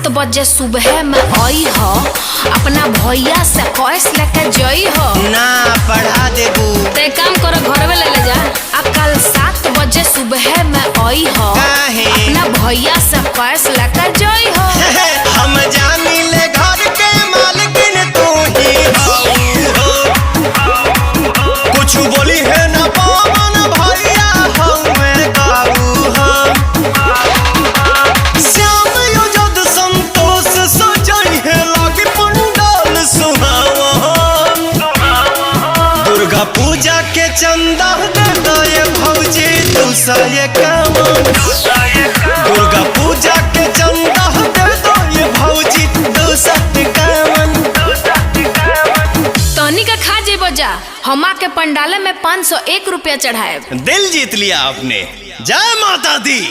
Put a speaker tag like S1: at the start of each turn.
S1: 7 बजे सुबह में आई हो, अपना भैया से कैश लेके जई हो।
S2: ना पढ़ा देबू
S1: ते काम करो घर में ले जा। आ कल 7 बजे सुबह में आई हो,
S2: काहे?
S1: अपना भैया से कैश लेके जई हो।
S2: हम जानी ले घर के मालकिन तू ही हो। कुछ बोली है ना पवन भैया हमें काबू हम। श्याम युजद संतोष सजई है लागी पंडाल सुहावन। दुर्गा पूजा के चंदा दे दे भौजी 251। दुर्गा पूजा के चंदा दे दो ये भौजी 251।
S1: तनी का खा जेबो जा, हमा के पंडाले में 501 रुपया चढ़ाए।
S2: दिल जीत लिया आपने। जय माता दी।